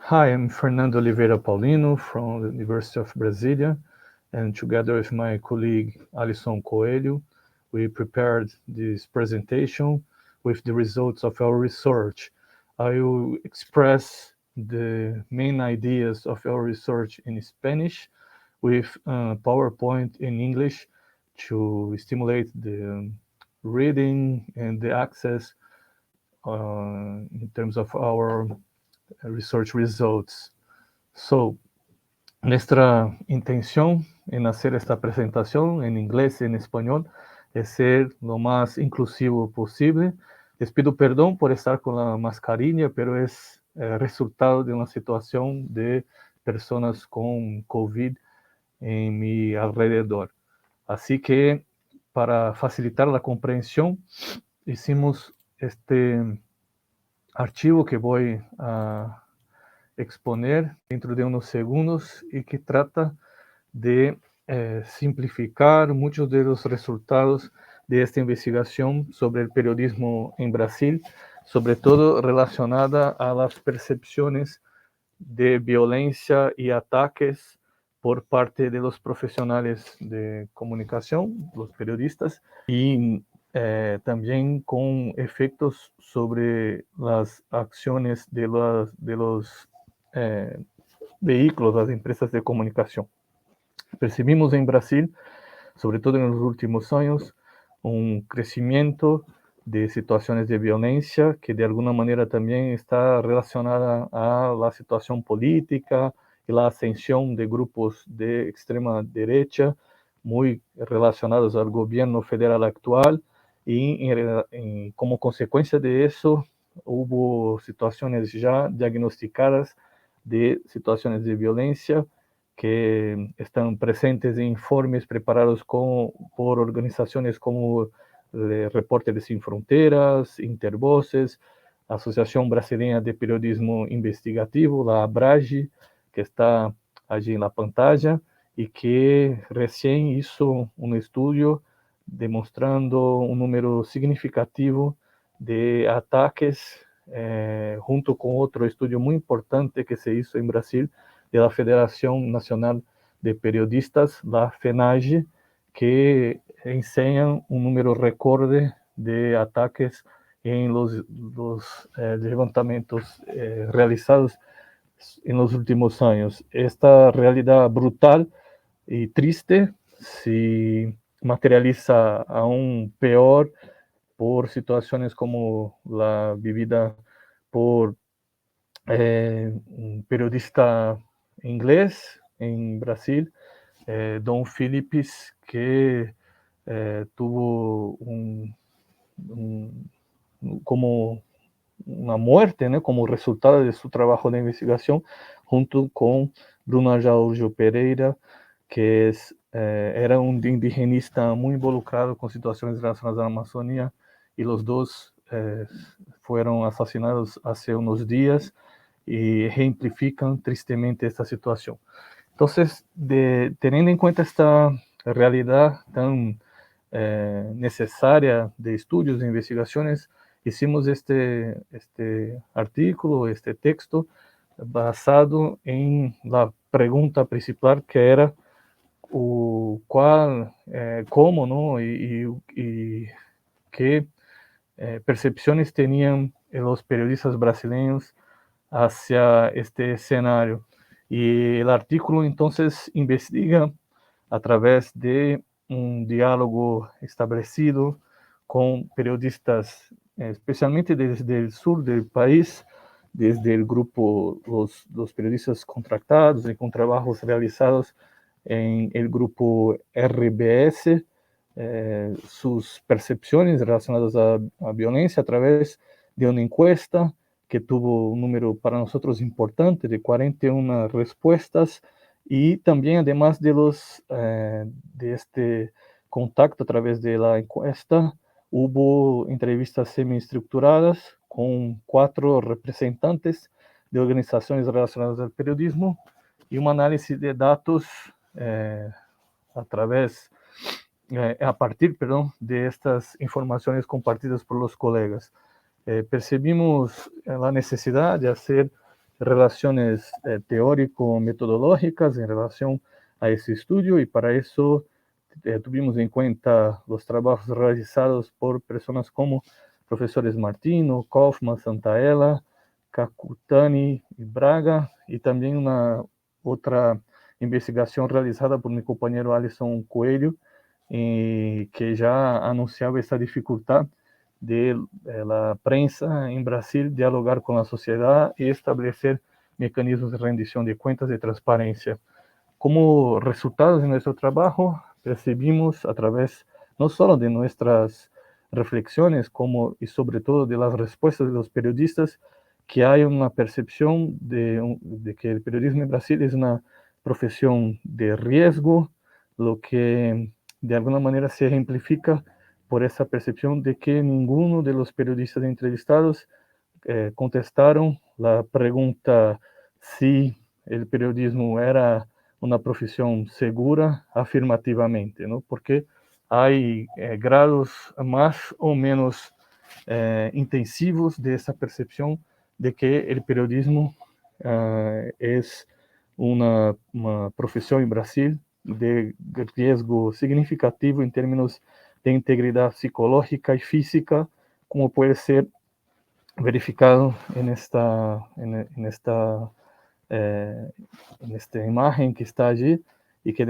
Hi, I'm Fernando Oliveira Paulino from the University of Brasilia, and together with my colleague Alisson Coelho, we prepared this presentation with the results of our research. I will express the main ideas of our research in Spanish with PowerPoint in English to stimulate the reading and the access in terms of our research results. So, nuestra intención en hacer esta presentación en inglés y en español es ser lo más inclusivo posible. Les pido perdón por estar con la mascarilla, pero es resultado de una situación de personas con COVID en mi alrededor. Así que para facilitar la comprensión, hicimos este archivo que voy a exponer dentro de unos segundos y que trata de simplificar muchos de los resultados de esta investigación sobre el periodismo en Brasil, sobre todo relacionada a las percepciones de violencia y ataques por parte de los profesionales de comunicación, los periodistas, y también con efectos sobre las acciones de los vehículos, las empresas de comunicación. Percibimos en Brasil, sobre todo en los últimos años, un crecimiento de situaciones de violencia que de alguna manera también está relacionada a la situación política y la ascensión de grupos de extrema derecha muy relacionados al gobierno federal actual y como consecuencia de eso hubo situaciones ya diagnosticadas de situaciones de violencia que están presentes en informes preparados por organizaciones como Repórteres Sin Fronteiras, Intervoces, Asociación Brasileña de Periodismo Investigativo, la ABRAGE, que está allí en la pantalla, y que recién hizo un estudio demostrando un número significativo de ataques, junto con otro estudio muy importante que se hizo en Brasil, de la Federación Nacional de Periodistas, la FENAGE, que enseñan un número récord de ataques en los levantamientos realizados en los últimos años. Esta realidad brutal y triste se materializa aún peor por situaciones como la vivida por un periodista inglés en Brasil, Don Philippis, que tuvo como una muerte, ¿no?, como resultado de su trabajo de investigación, junto con Bruno Araújo Pereira, que era un indigenista muy involucrado con situaciones relacionadas a la Amazonía, y los dos fueron asesinados hace unos días y ejemplifican tristemente esta situación. Entonces, teniendo en cuenta esta realidad tan necesaria de estudios, de investigaciones, hicimos este artículo, este texto, basado en la pregunta principal, que era cómo, ¿no? Y qué percepciones tenían los periodistas brasileños hacia este escenario. Y el artículo entonces investiga a través de un diálogo establecido con periodistas, especialmente desde el sur del país, desde el grupo, los periodistas contratados y con trabajos realizados en el grupo RBS, sus percepciones relacionadas a violencia a través de una encuesta que tuvo un número para nosotros importante de 41 respuestas, y también además de este contacto a través de la encuesta, hubo entrevistas semi-estructuradas con 4 representantes de organizaciones relacionadas al periodismo y un análisis de datos a partir, de estas informaciones compartidas por los colegas. Percibimos la necesidad de hacer relaciones teórico-metodológicas en relación a ese estudio, y para eso tuvimos en cuenta los trabajos realizados por personas como profesores Martino, Kaufman, Santaella, Kakutani y Braga, y también una otra investigación realizada por mi compañero Alisson Coelho, que ya anunciaba esta dificultad de la prensa en Brasil dialogar con la sociedad y establecer mecanismos de rendición de cuentas y transparencia. Como resultados de nuestro trabajo, percibimos a través no solo de nuestras reflexiones, como y sobre todo de las respuestas de los periodistas, que hay una percepción de que el periodismo en Brasil es una profesión de riesgo, lo que de alguna manera se ejemplifica por esa percepción de que ninguno de los periodistas entrevistados contestaron la pregunta si el periodismo era una profesión segura afirmativamente, ¿no? Porque hay grados más o menos intensivos de esa percepción de que el periodismo es una profesión en Brasil de riesgo significativo en términos de integridad psicológica y física, como puede ser verificado eh, en esta imagen que está allí y que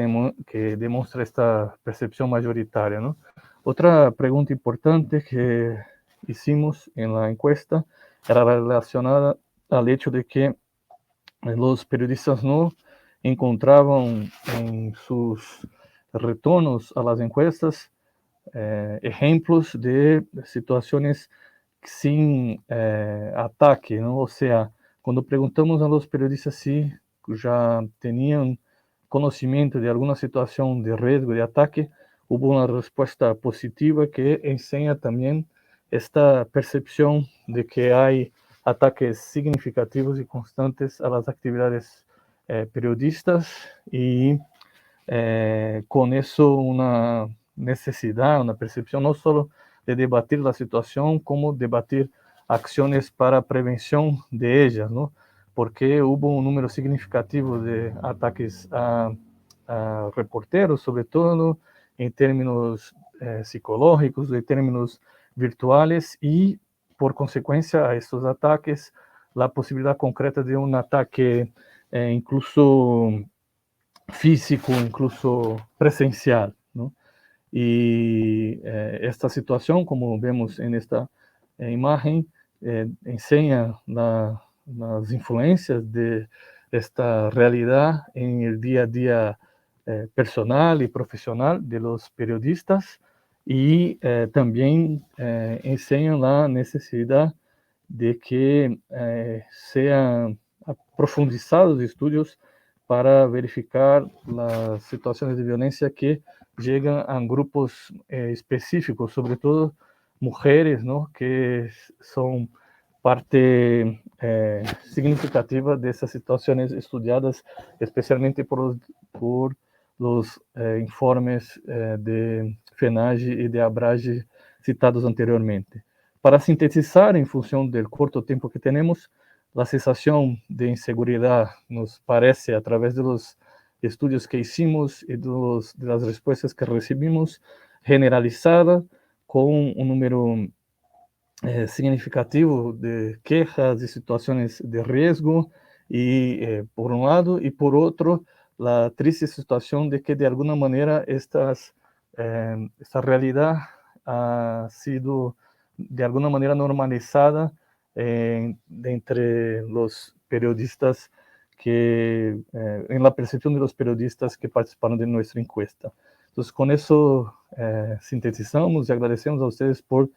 demuestra esta percepción mayoritaria, ¿no? Otra pregunta importante que hicimos en la encuesta era relacionada al hecho de que los periodistas no encontraban en sus retornos a las encuestas ejemplos de situaciones sin ataque, ¿no? O sea, cuando preguntamos a los periodistas si ya tenían conocimiento de alguna situación de riesgo de ataque, hubo una respuesta positiva que enseña también esta percepción de que hay ataques significativos y constantes a las actividades periodistas, y con eso una necesidad, una percepción no solo de debatir la situación, como debatir acciones para prevención de ellas, ¿no? Porque hubo un número significativo de ataques a reporteros, sobre todo en términos psicológicos, en términos virtuales, y por consecuencia a estos ataques, la posibilidad concreta de un ataque incluso físico, incluso presencial, ¿no? Y esta situación, como vemos en esta imagen, enseña las influencias de esta realidad en el día a día personal y profesional de los periodistas, y también enseña la necesidad de que sean profundizados estudios para verificar las situaciones de violencia que llegan a grupos específicos, sobre todo mujeres, ¿no? Que son parte significativa de esas situaciones estudiadas, especialmente por los informes de FENAGE y de ABRAGE citados anteriormente. Para sintetizar, en función del corto tiempo que tenemos, la sensación de inseguridad nos parece, a través de los estudios que hicimos y de las respuestas que recibimos, generalizada, con un número significativo de quejas y situaciones de riesgo, y por un lado, y por otro, la triste situación de que de alguna manera esta realidad ha sido de alguna manera normalizada entre los periodistas en la percepción de los periodistas que participaron de nuestra encuesta. Entonces, con eso sintetizamos y agradecemos a ustedes por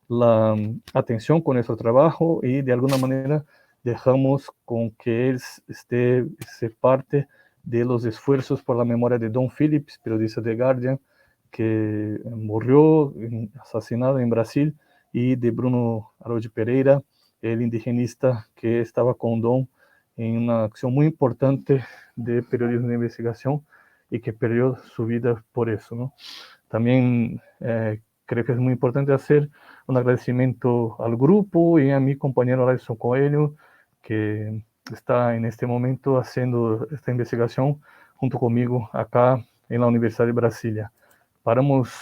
la atención con nuestro trabajo, y de alguna manera dejamos con que él se parte de los esfuerzos por la memoria de Don Phillips, periodista de Guardian, que murió asesinado en Brasil, y de Bruno Araújo Pereira, el indigenista que estaba con Don en una acción muy importante de periodismo de investigación y que perdió su vida por eso, ¿no? También creo que es muy importante hacer un agradecimiento al grupo y a mi compañero Alisson Coelho, que está en este momento haciendo esta investigación junto conmigo acá en la Universidad de Brasilia. Paramos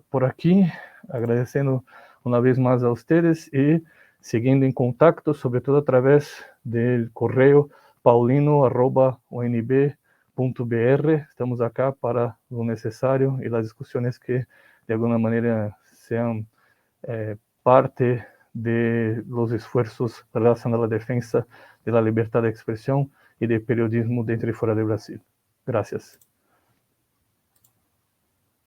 por aquí, agradeciendo una vez más a ustedes y siguiendo en contacto, sobre todo a través del correo paulino@unb.br. Estamos acá para lo necesario y las discusiones que de alguna manera sean parte de los esfuerzos relacionados a la defensa de la libertad de expresión y de periodismo dentro y fuera de Brasil. Gracias.